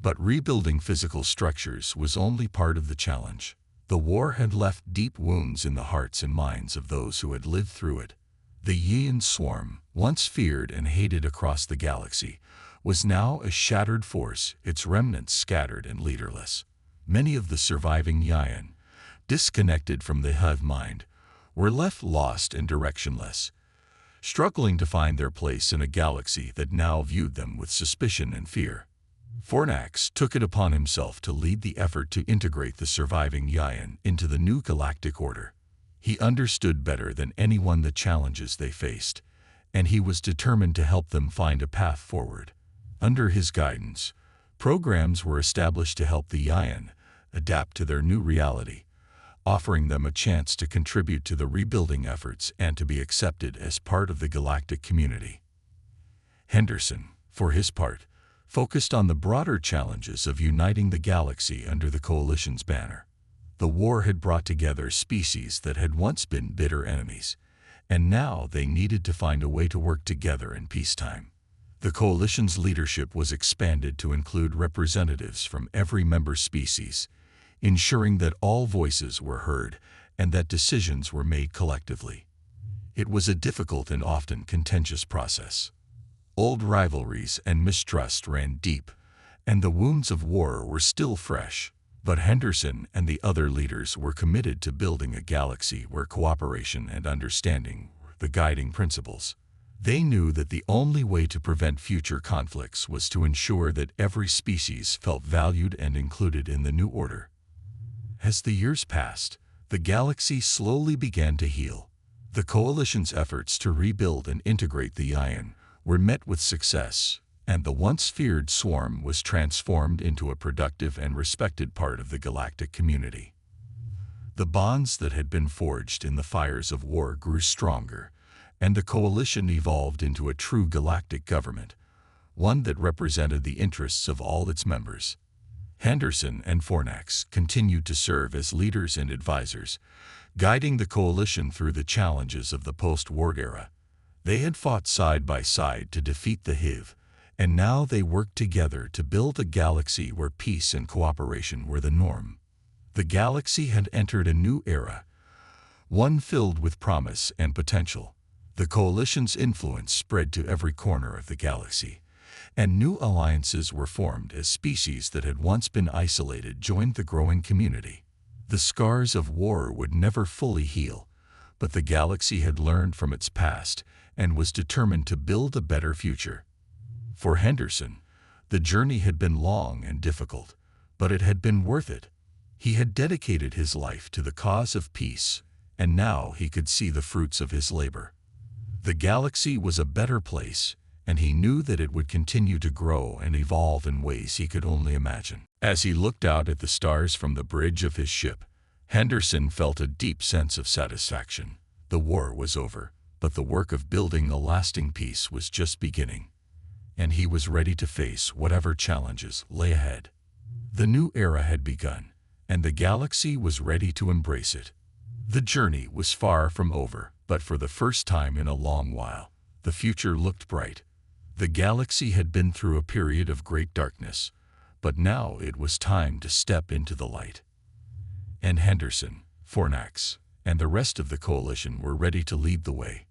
But rebuilding physical structures was only part of the challenge. The war had left deep wounds in the hearts and minds of those who had lived through it. The Yyan swarm, once feared and hated across the galaxy, was now a shattered force, its remnants scattered and leaderless. Many of the surviving Yyan, disconnected from the hive mind, were left lost and directionless, struggling to find their place in a galaxy that now viewed them with suspicion and fear. Fornax took it upon himself to lead the effort to integrate the surviving Yyan into the new galactic order. He understood better than anyone the challenges they faced, and he was determined to help them find a path forward. Under his guidance, programs were established to help the Yyan adapt to their new reality, offering them a chance to contribute to the rebuilding efforts and to be accepted as part of the galactic community. Henderson, for his part, focused on the broader challenges of uniting the galaxy under the Coalition's banner. The war had brought together species that had once been bitter enemies, and now they needed to find a way to work together in peacetime. The Coalition's leadership was expanded to include representatives from every member species, ensuring that all voices were heard and that decisions were made collectively. It was a difficult and often contentious process. Old rivalries and mistrust ran deep, and the wounds of war were still fresh. But Henderson and the other leaders were committed to building a galaxy where cooperation and understanding were the guiding principles. They knew that the only way to prevent future conflicts was to ensure that every species felt valued and included in the new order. As the years passed, the galaxy slowly began to heal. The Coalition's efforts to rebuild and integrate the Yyan were met with success, and the once feared swarm was transformed into a productive and respected part of the galactic community. The bonds that had been forged in the fires of war grew stronger, and the Coalition evolved into a true galactic government, one that represented the interests of all its members. Henderson and Fornax continued to serve as leaders and advisors, guiding the Coalition through the challenges of the post-war era. They had fought side by side to defeat the Hive, and now they worked together to build a galaxy where peace and cooperation were the norm. The galaxy had entered a new era, one filled with promise and potential. The Coalition's influence spread to every corner of the galaxy, and new alliances were formed as species that had once been isolated joined the growing community. The scars of war would never fully heal, but the galaxy had learned from its past and was determined to build a better future. For Henderson, the journey had been long and difficult, but it had been worth it. He had dedicated his life to the cause of peace, and now he could see the fruits of his labor. The galaxy was a better place, and he knew that it would continue to grow and evolve in ways he could only imagine. As he looked out at the stars from the bridge of his ship, Henderson felt a deep sense of satisfaction. The war was over, but the work of building a lasting peace was just beginning, and he was ready to face whatever challenges lay ahead. The new era had begun, and the galaxy was ready to embrace it. The journey was far from over, but for the first time in a long while, the future looked bright. The galaxy had been through a period of great darkness, but now it was time to step into the light. And Henderson, Fornax, and the rest of the coalition were ready to lead the way.